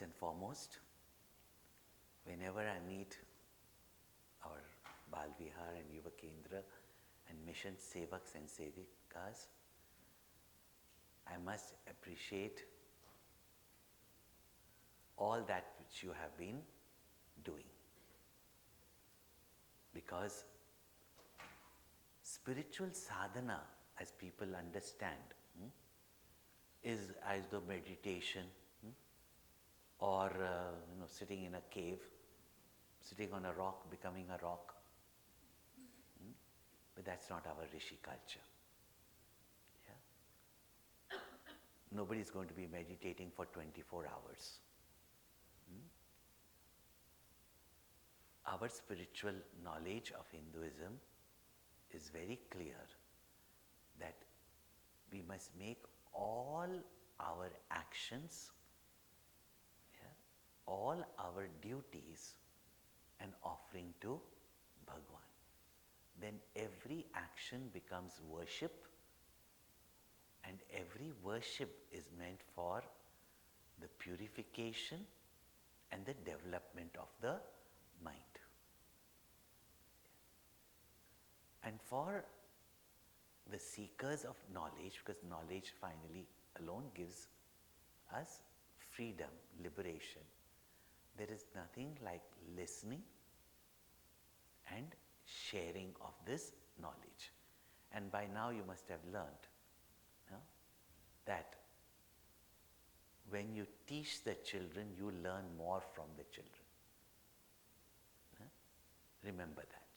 First and foremost, whenever I meet our Bal Vihar and Yuva Kendra and mission sevaks and sevikas, I must appreciate all that which you have been doing. Because spiritual sadhana, as people understand, is either meditation or sitting in a cave, sitting on a rock, becoming a rock. But that's not our Rishi culture. Yeah? Nobody is going to be meditating for 24 hours. Our spiritual knowledge of Hinduism is very clear that we must make all our actions, all our duties an offering to Bhagwan. Then every action becomes worship, and every worship is meant for the purification and the development of the mind. And for the seekers of knowledge, because knowledge finally alone gives us freedom, liberation, there is nothing like listening and sharing of this knowledge. And by now you must have learned that when you teach the children, you learn more from the children. Remember that.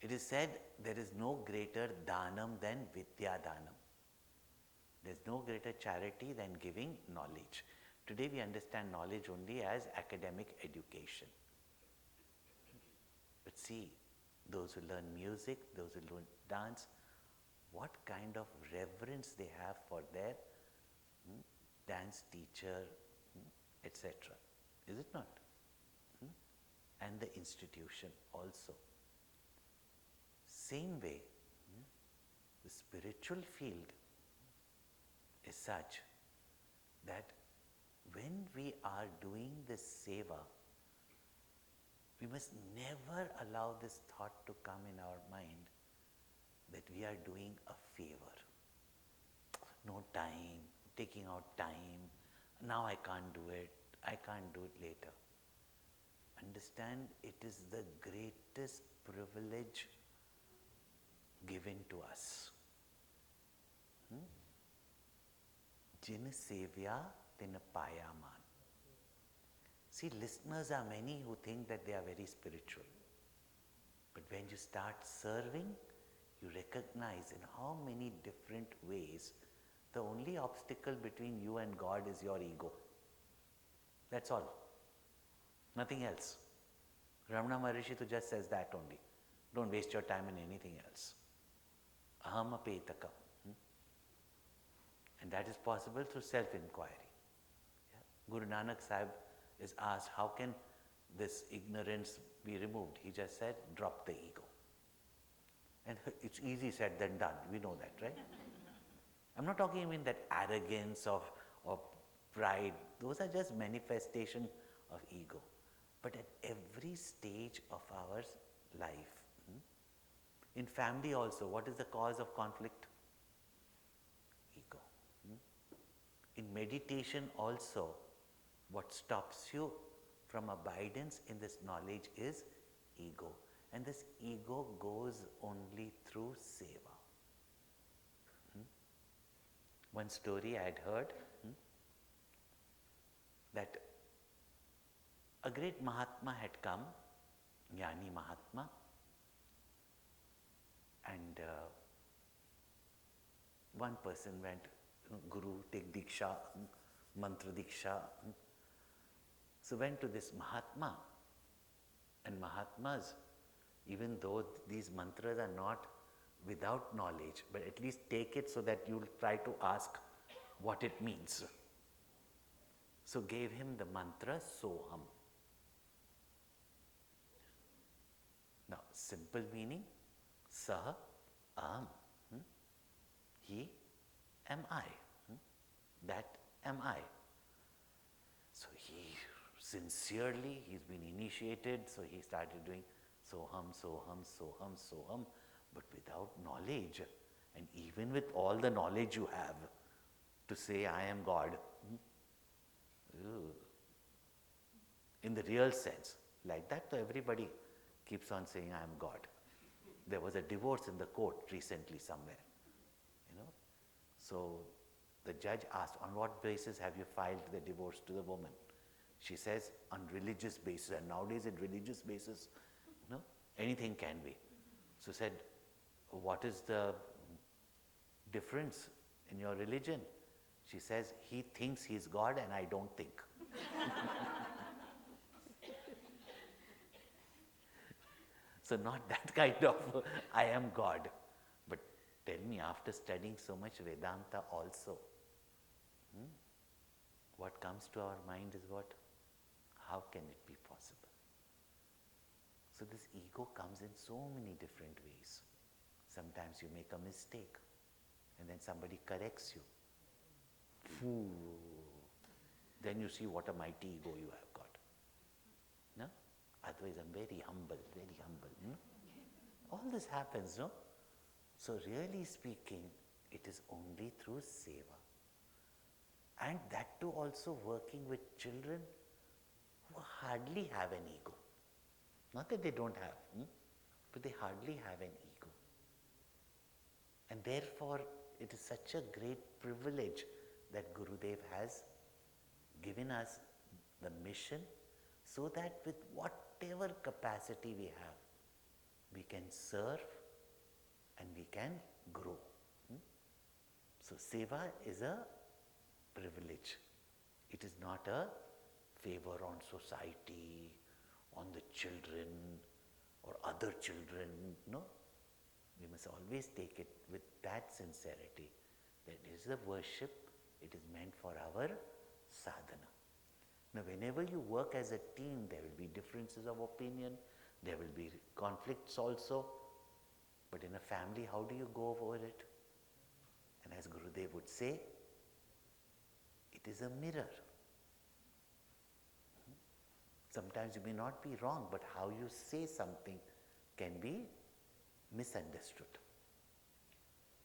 It is said there is no greater dhanam than vidya dhanam. There is no greater charity than giving knowledge. Today we understand knowledge only as academic education. But see, those who learn music, those who learn dance, what kind of reverence they have for their dance teacher, etc. Is it not? And the institution also. Same way, the spiritual field is such that when we are doing this seva, we must never allow this thought to come in our mind that we are doing a favor. No time, taking out time, now I can't do it later. Understand, it is the greatest privilege given to us. Jin sevya tin payaman. See, listeners are many who think that they are very spiritual. But when you start serving, you recognize in how many different ways the only obstacle between you and God is your ego. That's all. Nothing else. Ramana Maharishi just says that only. Don't waste your time in anything else. Aham apetakam. And that is possible through self-inquiry. Guru Nanak Sahib is asked, how can this ignorance be removed? He just said, drop the ego. And it's easy said than done. We know that, right? I'm not talking about that arrogance or pride. Those are just manifestation of ego. But at every stage of our life, in family also, what is the cause of conflict? Ego. In meditation also, what stops you from abidance in this knowledge is ego. And this ego goes only through seva. One story I had heard that a great Mahatma had come, Jnani Mahatma, and one person went, Guru, take Diksha, Mantra Diksha. So went to this Mahatma, and Mahatmas, even though these mantras are not without knowledge, but at least take it so that you will try to ask what it means. So gave him the mantra Soham. Now, simple meaning, Sah Aham. He am I. That am I. sincerely, he's been initiated, so he started doing soham, soham, soham, soham, but without knowledge. And even with all the knowledge you have, to say I am God, in the real sense, like that, so everybody keeps on saying I am God. There was a divorce in the court recently somewhere, So the judge asked, on what basis have you filed the divorce to the woman? She says, on religious basis. And nowadays in religious basis, anything can be. So said, what is the difference in your religion? She says, he thinks he's God and I don't think. So not that kind of, I am God. But tell me, after studying so much Vedanta also, what comes to our mind is what? How can it be possible? So this ego comes in so many different ways. Sometimes you make a mistake and then somebody corrects you. Then you see what a mighty ego you have got. No? Otherwise I'm very humble, very humble. All this happens, no? So really speaking, it is only through seva. And that too also working with children who hardly have an ego. Not that they don't have, but they hardly have an ego. And therefore, it is such a great privilege that Gurudev has given us the mission so that with whatever capacity we have, we can serve and we can grow. So seva is a privilege. It is not a favor on society, on the children or other children. No. We must always take it with that sincerity that it is a worship, it is meant for our sadhana. Now whenever you work as a team, there will be differences of opinion, there will be conflicts also, but in a family, how do you go over it? And as Gurudev would say, it is a mirror. Sometimes you may not be wrong, but how you say something can be misunderstood.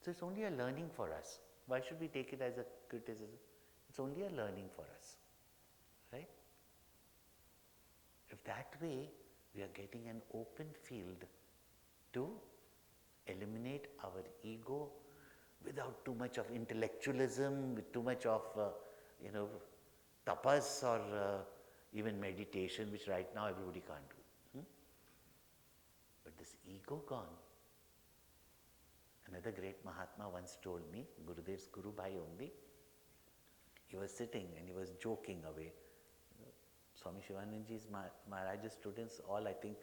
So it's only a learning for us. Why should we take it as a criticism? It's only a learning for us, right? If that way we are getting an open field to eliminate our ego without too much of intellectualism, with too much of, tapas or even meditation, which right now everybody can't do. But this ego gone. Another great Mahatma once told me, Gurudev's Guru Bhai only, he was sitting and he was joking away. Swami Shivanandaji's Maharaj's students all, I think,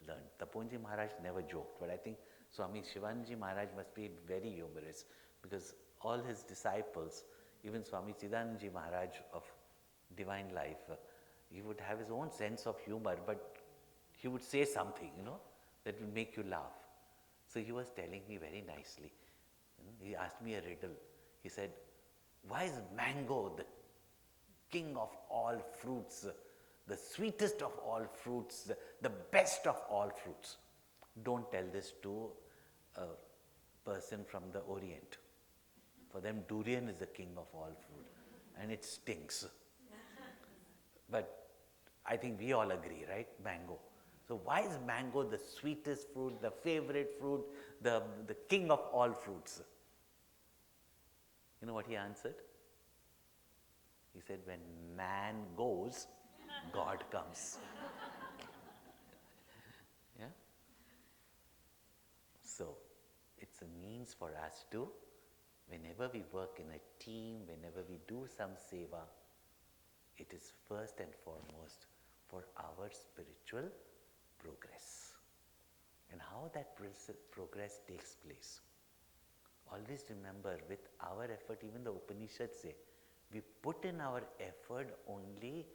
learned. Taponji Maharaj never joked, but I think Swami Shivanandaji Maharaj must be very humorous because all his disciples, even Swami Chidanandaji Maharaj of Divine Life, he would have his own sense of humor, but he would say something, that will make you laugh. So he was telling me very nicely. He asked me a riddle. He said, why is mango the king of all fruits, the sweetest of all fruits, the best of all fruits? Don't tell this to a person from the Orient. For them, durian is the king of all fruit and it stinks. But I think we all agree, right? Mango. So why is mango the sweetest fruit, the favorite fruit, the king of all fruits? You know what he answered? He said, when man goes, God comes. Yeah? So, it's a means for us to, whenever we work in a team, whenever we do some seva, it is first and foremost for our spiritual progress. And how that progress takes place. Always remember, with our effort, even the Upanishads say, we put in our effort only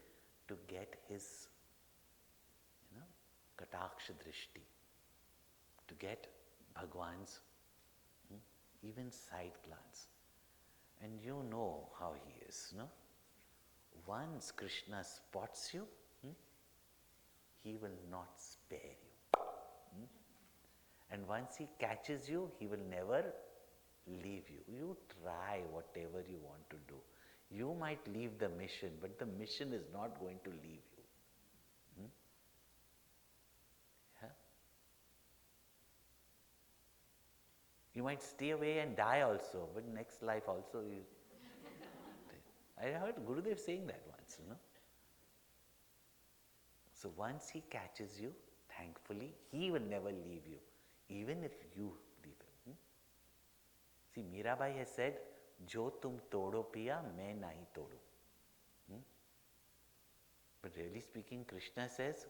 to get his, Kataksha Drishti, to get Bhagwan's even side glance. And you know how he is, no? Once Krishna spots you, he will not spare you. Hmm? And once he catches you, he will never leave you. You try whatever you want to do. You might leave the mission, but the mission is not going to leave you. Hmm? Yeah? You might stay away and die also, but next life also you. I heard Gurudev saying that once, So once he catches you, thankfully, he will never leave you, even if you leave him. See, Mirabai has said, "Jo tum todo piya, main nahi todu." But really speaking, Krishna says,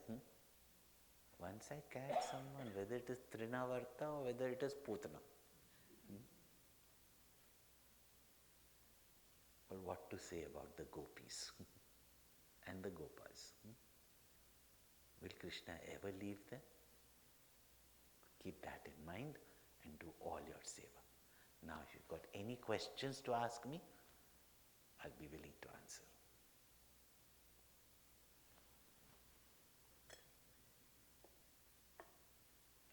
once I catch someone, whether it is Trinavarta or whether it is Putana. But what to say about the gopis and the gopas? Will Krishna ever leave them? Keep that in mind and do all your seva. Now, if you've got any questions to ask me, I'll be willing to answer.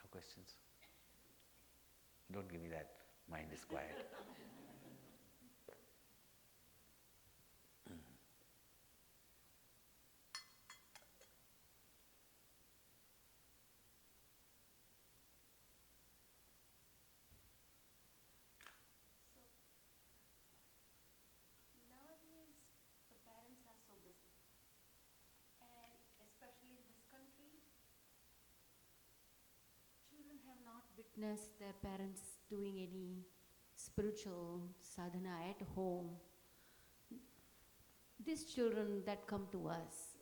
No questions? Don't give me that. Mind is quiet. Have not witnessed their parents doing any spiritual sadhana at home. These children that come to us,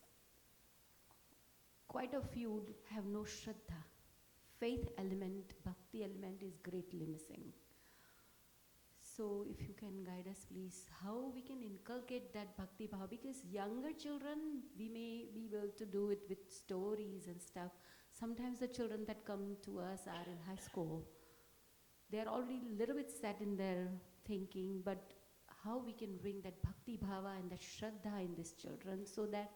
quite a few have no shraddha. Faith element, bhakti element is greatly missing. So if you can guide us, please, how we can inculcate that bhakti bhava, because younger children, we may be able to do it with stories and stuff. Sometimes the children that come to us are in high school. They are already a little bit set in their thinking, but how we can bring that bhakti bhava and that shraddha in these children so that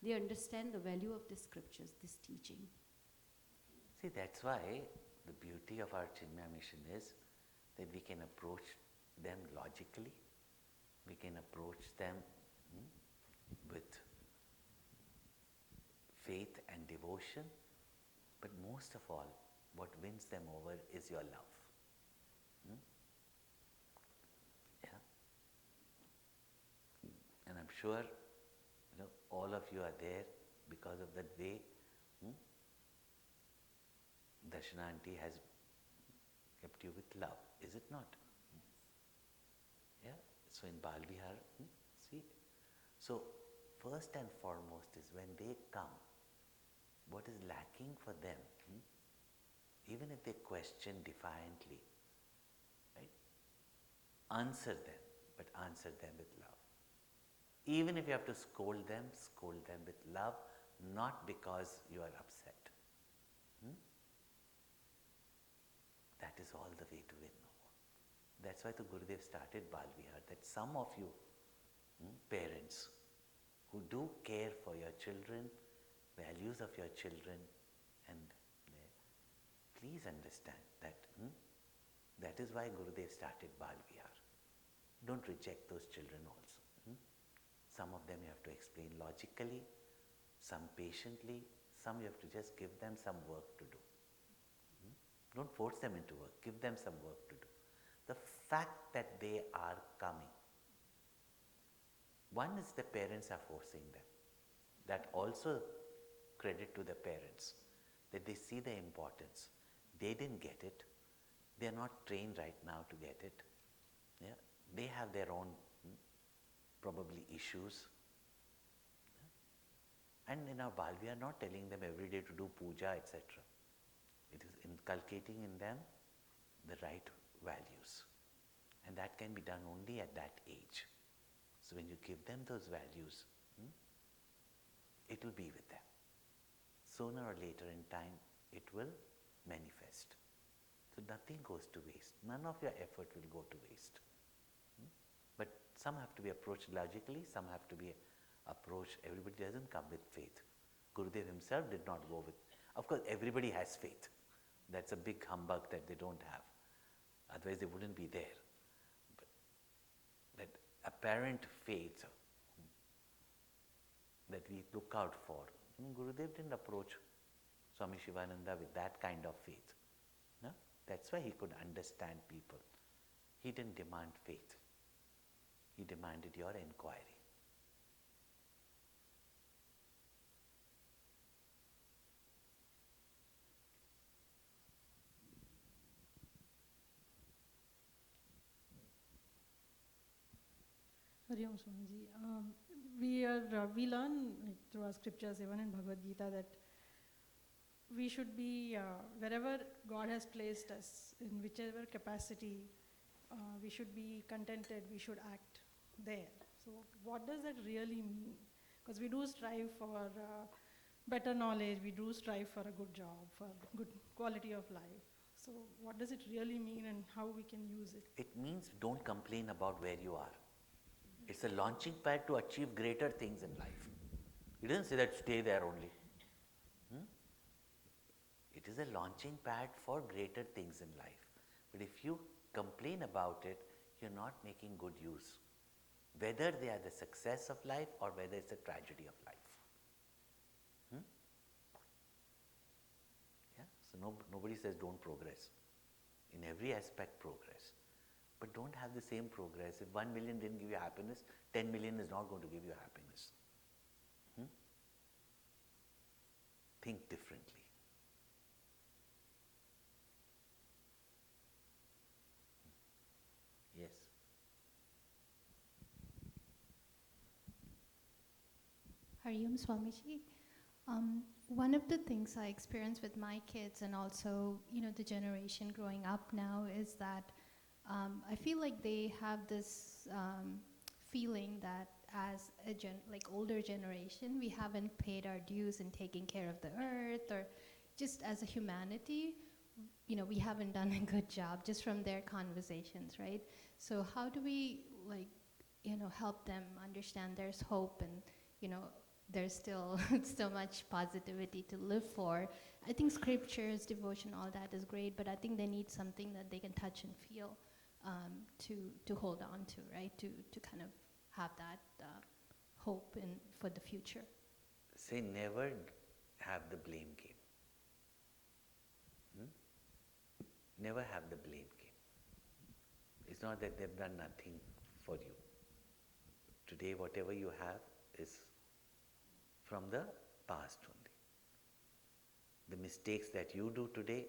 they understand the value of the scriptures, this teaching. See, that's why the beauty of our Chinmaya mission is that we can approach them logically, we can approach them with faith and devotion, but most of all, what wins them over is your love. Yeah. And I'm sure, all of you are there because of that way Darshana Aunty has kept you with love, is it not? Yeah. So in Bal Vihar, see. So first and foremost is when they come, what is lacking for them, even if they question defiantly, right? Answer them, but answer them with love. Even if you have to scold them with love, not because you are upset. That is all the way to win over. That's why the Gurudev started Bal Vihar, that some of you parents who do care for your children, values of your children, and please understand that that is why Gurudev started Bal Vihar. Don't reject those children also. Some of them you have to explain logically, some patiently, some you have to just give them some work to do. Don't force them into work, give them some work to do. The fact that they are coming, one is the parents are forcing them. That also credit to the parents, that they see the importance. They didn't get it. They are not trained right now to get it. Yeah? They have their own probably issues. Yeah? And in our Bal, we are not telling them every day to do puja, etc. It is inculcating in them the right values. And that can be done only at that age. So when you give them those values, it will be with them. Sooner or later in time, it will manifest. So nothing goes to waste. None of your effort will go to waste. But some have to be approached logically, some have to be approached, everybody doesn't come with faith. Gurudev himself did not go with. Of course, everybody has faith. That's a big humbug that they don't have. Otherwise, they wouldn't be there. But that apparent faith that we look out for. Gurudev didn't approach Swami Shivananda with that kind of faith. No? That's why he could understand people. He didn't demand faith. He demanded your inquiry. Hari Om Swamiji. We learn through our scriptures, even in Bhagavad Gita, that we should be, wherever God has placed us, in whichever capacity, we should be contented, we should act there. So what does that really mean? Because we do strive for better knowledge, we do strive for a good job, for good quality of life. So what does it really mean and how we can use it? It means don't complain about where you are. It's a launching pad to achieve greater things in life. It doesn't say that stay there only. It is a launching pad for greater things in life. But if you complain about it, you're not making good use. Whether they are the success of life or whether it's a tragedy of life. Yeah? So nobody says don't progress. In every aspect, progress. But don't have the same progress. If 1 million didn't give you happiness, 10 million is not going to give you happiness. Think differently. Yes. Hari Om Swamiji. One of the things I experience with my kids and also, the generation growing up now is that I feel like they have this feeling that as a older generation, we haven't paid our dues in taking care of the earth, or just as a humanity, we haven't done a good job, just from their conversations, right? So how do we help them understand there's hope and, there's still so much positivity to live for? I think scriptures, devotion, all that is great, but I think they need something that they can touch and feel to hold on to, right? To kind of have that hope for the future. Say never have the blame game. Never have the blame game. It's not that they've done nothing for you. Today, whatever you have is from the past only. The mistakes that you do today,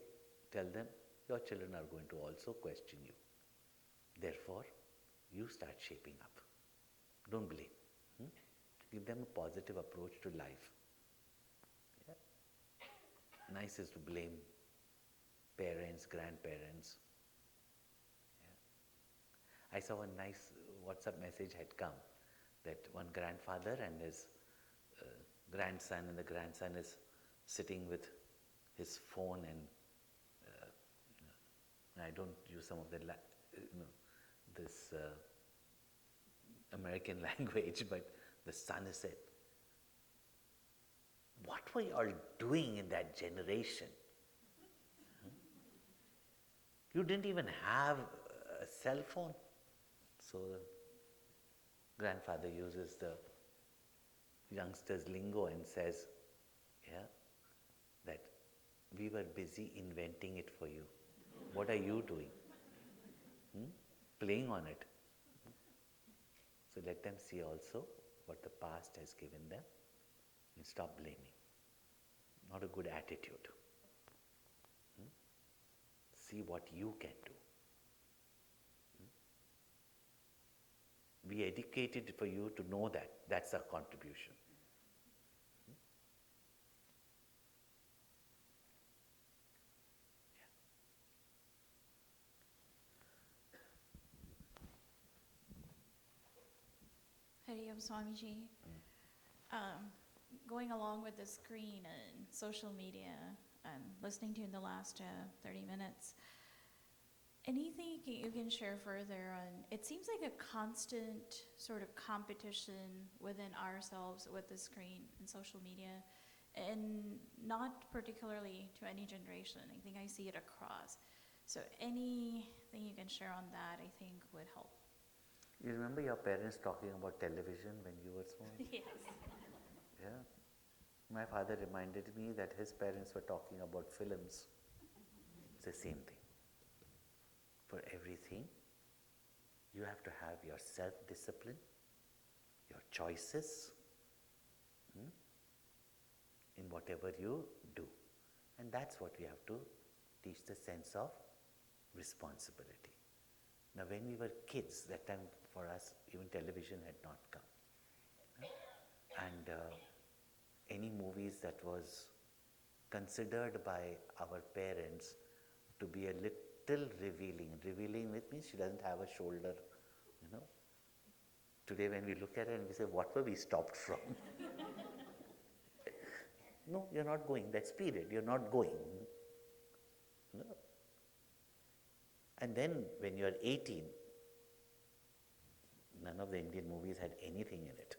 tell them your children are going to also question you. Therefore, you start shaping up. Don't blame. Give them a positive approach to life. Yeah. Nice is to blame parents, grandparents. Yeah. I saw a nice WhatsApp message had come that one grandfather and his grandson, and the grandson is sitting with his phone and I don't use some of the this American language, but the son has said, "What were you all doing in that generation? You didn't even have a cell phone." So the grandfather uses the youngsters' lingo and says, that we were busy inventing it for you. What are you doing? Playing on it. So let them see also what the past has given them and stop blaming. Not a good attitude. See what you can do. We educated for you to know that. That's our contribution. Hari Om Swamiji. Going along with the screen and social media and listening to you in the last 30 minutes, anything you can share further on? It seems like a constant sort of competition within ourselves with the screen and social media. and not particularly to any generation. I think I see it across. So anything you can share on that, I think would help. You remember your parents talking about television when you were small? Yes. Yeah. My father reminded me that his parents were talking about films. It's the same thing. For everything, you have to have your self-discipline, your choices, in whatever you do. And that's what we have to teach, the sense of responsibility. Now when we were kids, that time for us even television had not come. And any movies that was considered by our parents to be a little revealing. Revealing means she doesn't have a shoulder, Today when we look at it and we say, what were we stopped from? No, you're not going. That's period. You're not going. No. And then when you're 18, none of the Indian movies had anything in it.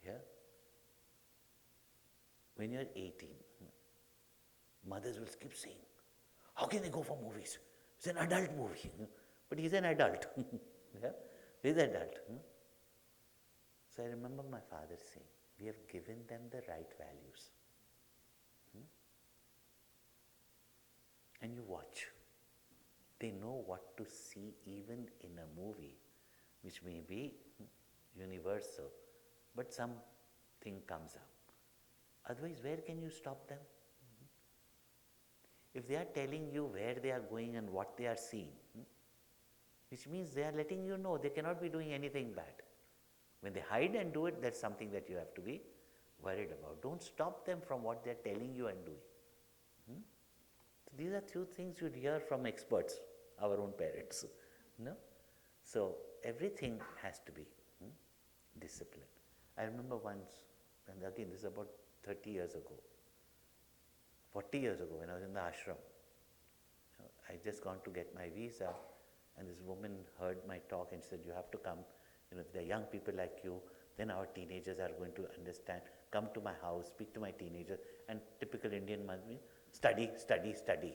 Yeah? When you're 18, mothers will keep saying, how can they go for movies? It's an adult movie. But he's an adult. Yeah? He's an adult. So I remember my father saying, we have given them the right values. And you watch. They know what to see even in a movie, which may be universal, but something comes up. Otherwise, where can you stop them? If they are telling you where they are going and what they are seeing, which means they are letting you know they cannot be doing anything bad. When they hide and do it, that's something that you have to be worried about. Don't stop them from what they are telling you and doing. So these are few things you'd hear from experts, our own parents. So everything has to be disciplined. I remember once, and again this is about 30 years ago, 40 years ago when I was in the ashram. I just gone to get my visa, and this woman heard my talk and said, you have to come, if there are young people like you, then our teenagers are going to understand. Come to my house, speak to my teenagers. And typical Indian mother, study, study, study.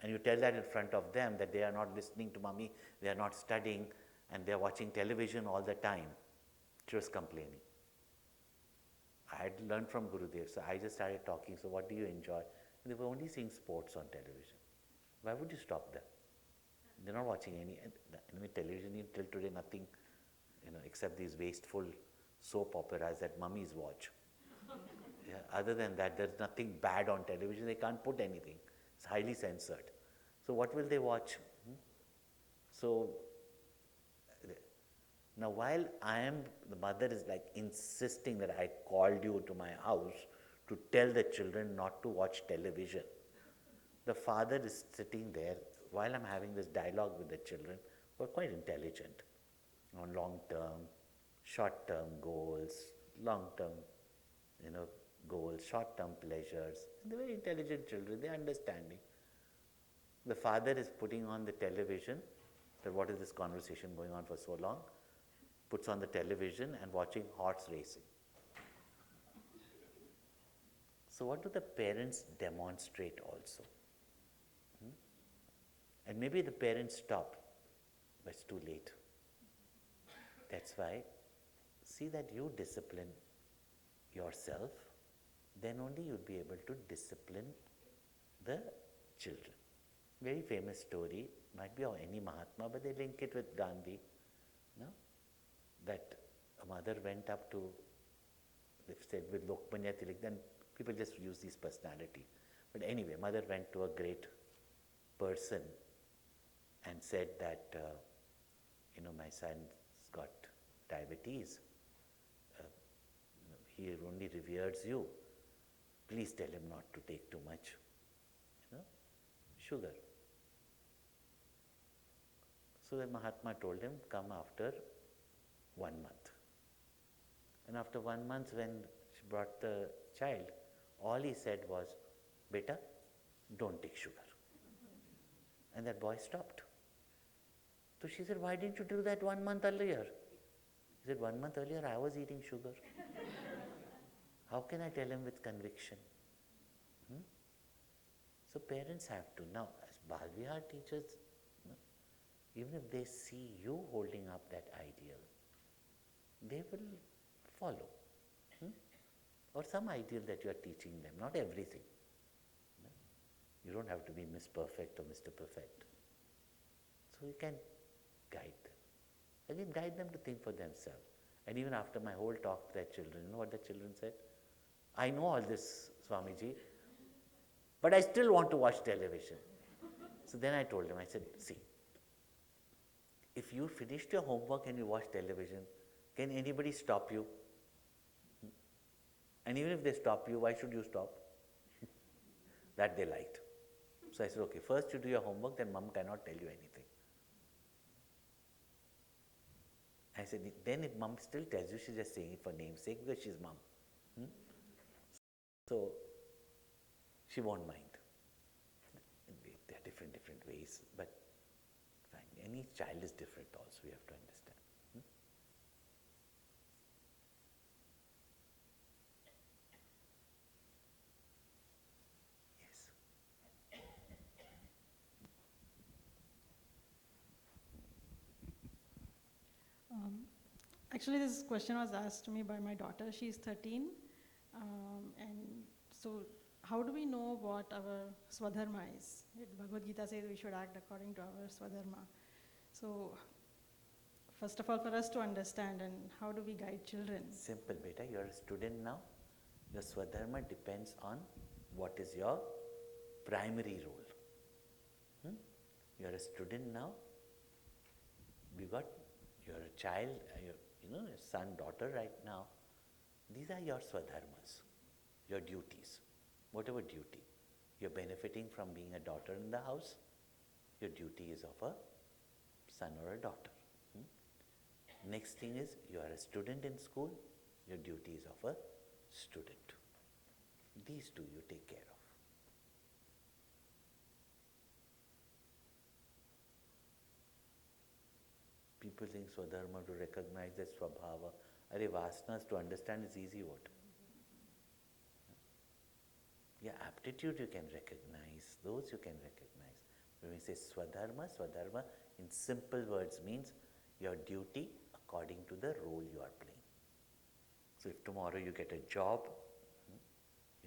And you tell that in front of them that they are not listening to mommy, they are not studying, and they are watching television all the time. She was complaining. I had learned from Gurudev, so I just started talking, so what do you enjoy? And they were only seeing sports on television. Why would you stop them? They're not watching any television till today, nothing, except these wasteful soap operas that mummies watch. Yeah, other than that, there's nothing bad on television. They can't put anything. It's highly censored. So what will they watch? So now while the mother is like insisting that I called you to my house to tell the children not to watch television, the father is sitting there while I'm having this dialogue with the children who are quite intelligent on long-term, short-term goals, long-term, goals, short-term pleasures. They're very intelligent children, they're understanding. The father is putting on the television, that what is this conversation going on for so long? Puts on the television and watching horse racing. So what do the parents demonstrate also? And maybe the parents stop, but it's too late. That's why, see that you discipline yourself, then only you'll be able to discipline the children. Very famous story, might be of any Mahatma, but they link it with Gandhi, that a mother went up to, they've said with Lokmanya Tilak, then people just use these personality. But anyway, mother went to a great person and said that, my son's got diabetes. He only reveres you. Please tell him not to take too much, sugar. So the Mahatma told him, come after 1 month. And after 1 month when she brought the child, all he said was, beta, don't take sugar. And that boy stopped. So she said, why didn't you do that 1 month earlier? He said, 1 month earlier I was eating sugar. How can I tell him with conviction? So parents have to. Now, as Balvihar teachers, even if they see you holding up that ideal, they will follow. Or some ideal that you are teaching them, not everything. You don't have to be Miss Perfect or Mr. Perfect. So you can guide them. Again, guide them to think for themselves. And even after my whole talk to their children, you know what the children said? I know all this, Swamiji, but I still want to watch television. So then I told them, I said, see, if you finished your homework and you watch television, can anybody stop you? And even if they stop you, why should you stop? That they liked. So I said, okay, first you do your homework, then mom cannot tell you anything. I said, then if mom still tells you, she's just saying it for namesake because she's mom. So she won't mind. There are different ways, but fine. Any child is different also, we have to understand. Yes. Actually, this question was asked to me by my daughter. She's 13. And so, how do we know what our Swadharma is? Bhagavad Gita says we should act according to our Swadharma. So, first of all, for us to understand, and how do we guide children? Simple, beta. You're a student now. Your Swadharma depends on what is your primary role. You're a student now. You're a child, your son, daughter right now. These are your Swadharmas, your duties, whatever duty. You're benefiting from being a daughter in the house, your duty is of a son or a daughter. Next thing is, you are a student in school, your duty is of a student. These two you take care of. People think Swadharma to recognize that Swabhava. Are Vasanas to understand is easy what? Yeah, aptitude you can recognize, those you can recognize. When we say Swadharma, Swadharma in simple words means your duty according to the role you are playing. So if tomorrow you get a job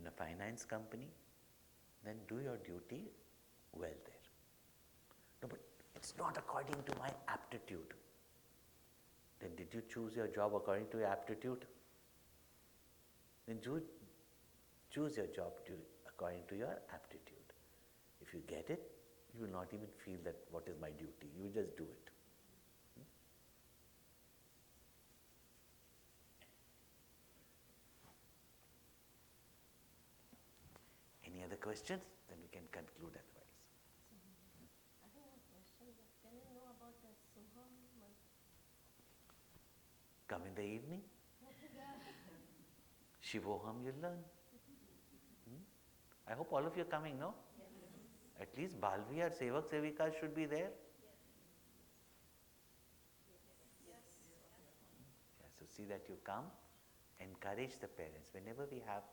in a finance company, then do your duty well there. No, but it's not according to my aptitude. Then did you choose your job according to your aptitude? Then choose your job according to your aptitude. If you get it, you will not even feel that what is my duty. You just do it. Any other questions? Then we can conclude otherwise. I have a question. Can you know about the Soham mantra? Come in the evening. Shivoham you'll learn. I hope all of you are coming, no? Yes. At least Balvihar Sevak Sevikas should be there. Yes. Yeah, so see that you come, encourage the parents. Whenever we have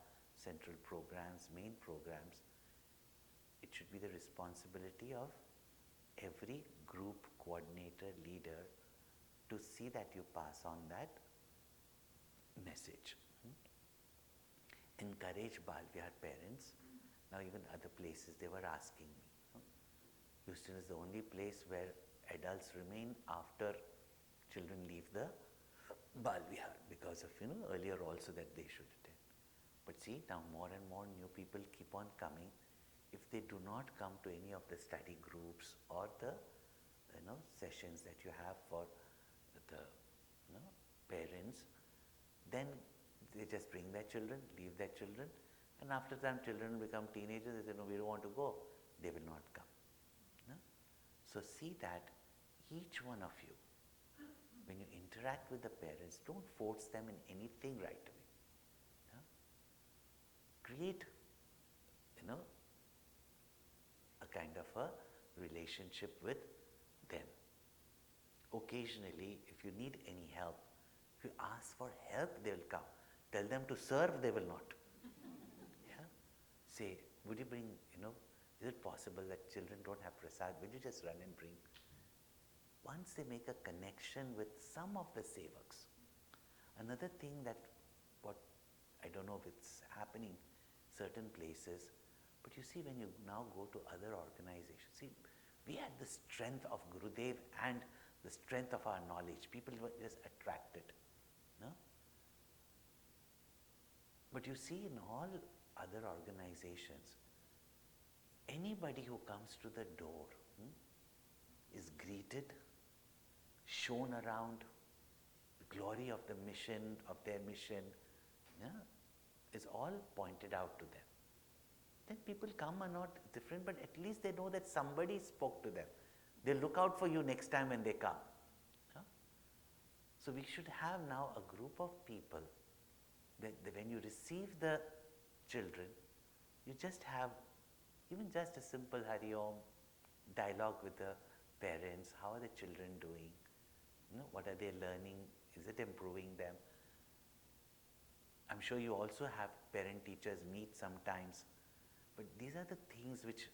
central programs, main programs, it should be the responsibility of every group coordinator, leader to see that you pass on that message. Encourage Balvihar parents. Now even other places they were asking me. Houston is the only place where adults remain after children leave the Balvihar because of earlier also that they should attend. But see, now more and more new people keep on coming. If they do not come to any of the study groups or the sessions that you have for the parents, then they just bring their children, leave their children, and after that children become teenagers, they say, no, we don't want to go. They will not come. No? So see that each one of you, when you interact with the parents, don't force them in anything right away. No? Create, a kind of a relationship with them. Occasionally, if you need any help, if you ask for help, they will come. Tell them to serve, they will not. Yeah? Say, would you bring, is it possible that children don't have prasad? Will you just run and bring? Once they make a connection with some of the sevaks. Another thing that, what I don't know if it's happening certain places, but you see when you now go to other organizations, see, we had the strength of Gurudev and the strength of our knowledge. People were just attracted. No? But you see in all other organizations, anybody who comes to the door is greeted, shown around, the glory of the mission, of their mission, is all pointed out to them. Then people come are not different, but at least they know that somebody spoke to them. They'll look out for you next time when they come. So we should have now a group of people that when you receive the children, you just have even just a simple Hari Om, dialogue with the parents. How are the children doing? What are they learning? Is it improving them? I'm sure you also have parent-teachers meet sometimes. But these are the things which,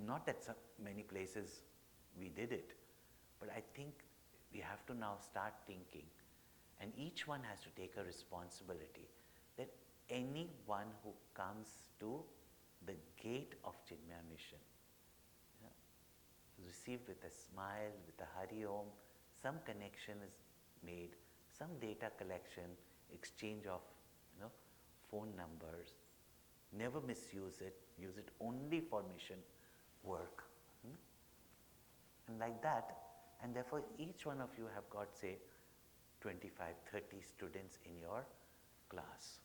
not that many places we did it, but I think we have to now start thinking, and each one has to take a responsibility, that anyone who comes to the gate of Chinmaya mission, is received with a smile, with a Hari Om, some connection is made, some data collection, exchange of phone numbers. Never misuse it, use it only for mission work. And like that, and therefore each one of you have got, say, 25, 30 students in your class.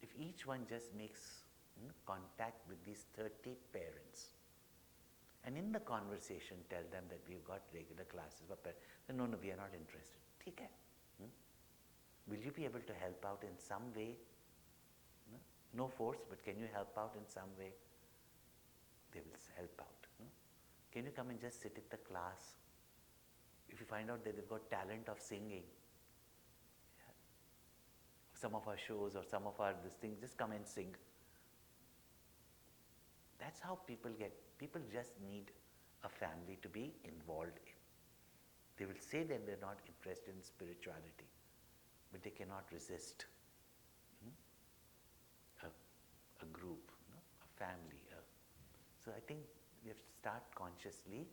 If each one just makes contact with these 30 parents, and in the conversation tell them that we've got regular classes, but then no, we are not interested. ठीक है. Will you be able to help out in some way? No force, but can you help out in some way? They will help out. Can you come and just sit at the class? If you find out that they've got talent of singing, some of our shows or some of our this thing, just come and sing. That's how people just need a family to be involved in. They will say that they're not interested in spirituality, but they cannot resist a group, a family. So I think we have to start consciously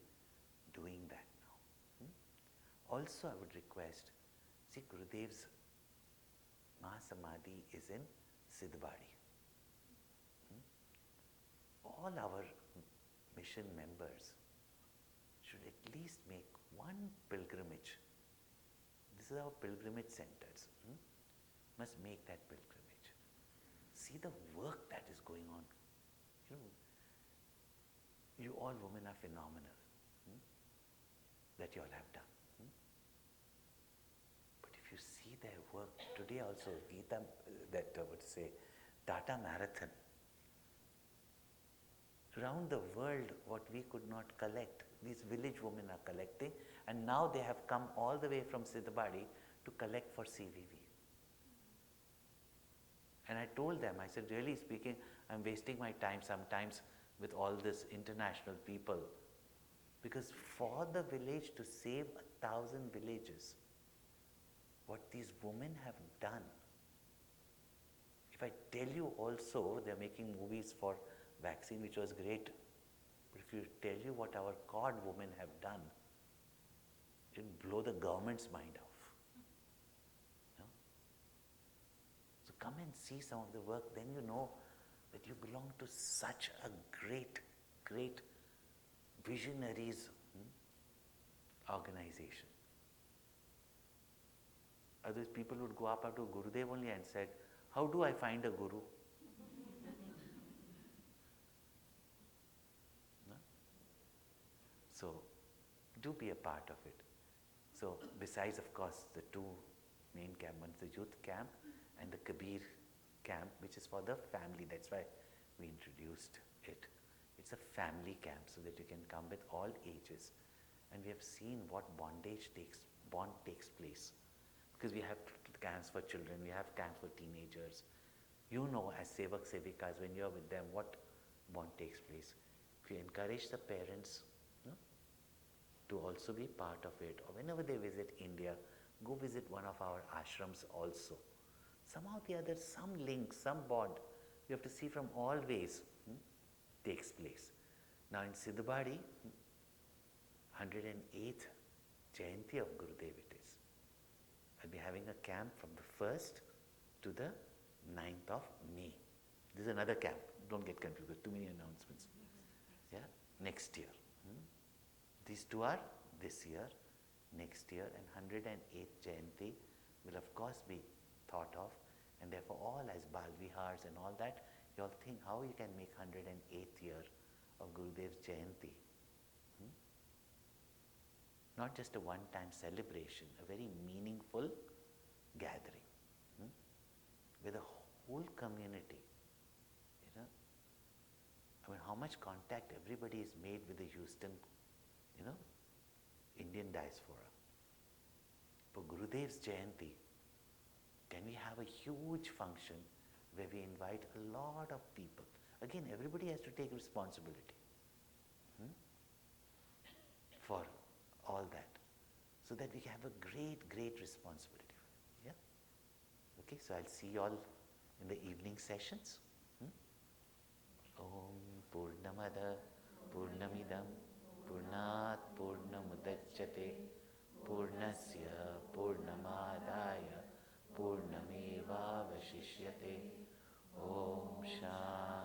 doing that now. Also, I would request, see, Gurudev's Mahasamadhi is in Siddhbadi. All our mission members should at least make one pilgrimage. This is our pilgrimage centers. Must make that pilgrimage. See the work that is going on. You all women are phenomenal. That you all have done. But if you see their work, today also Geeta, Tata Marathon. Around the world, what we could not collect, these village women are collecting, and now they have come all the way from Siddhbadi to collect for CVV. And I told them, I said, really speaking, I'm wasting my time sometimes with all this international people, because for the village to save 1,000 villages, what these women have done. If I tell you also, they're making movies for vaccine, which was great. But if you tell you what our God women have done, it'll blow the government's mind off. So come and see some of the work, then you know that you belong to such a great, great visionaries organization. Otherwise people would go up to Gurudev only and said, how do I find a guru? No? So do be a part of it. So besides, of course, the two main camps, one is the youth camp and the Kabir camp, which is for the family. That's why we introduced it. It's a family camp so that you can come with all ages. And we have seen what bond takes place. Because we have camps for children, we have camps for teenagers. You know, as Sevak Sevikas, when you're with them, what bond takes place. If you encourage the parents, no, to also be part of it, or whenever they visit India, go visit one of our ashrams also. Somehow the other, some link, some bond, you have to see from all ways, takes place. Now in Siddhabadi, 108th Jayanti of Gurudev it is. I'll be having a camp from the 1st to the 9th of May. This is another camp. Don't get confused. There's too many announcements. Yeah, next year. These two are this year, next year, and 108th Jayanti will of course be thought of, and therefore all as Bal Vihars and all that, you all think how you can make 108th year of Gurudev's Jayanti. Not just a one-time celebration, a very meaningful gathering with a whole community. You know, I mean, how much contact everybody is made with the Houston, Indian diaspora. For Gurudev's Jayanti, can we have a huge function where we invite a lot of people? Again, everybody has to take responsibility for all that, so that we have a great, great responsibility. Yeah? Okay, so I'll see you all in the evening sessions. Om Purnamada Purnamidam Purnat Purnamudachyate Purnasya Purnamadaya Purnameva Vashishyate. Om Shanti.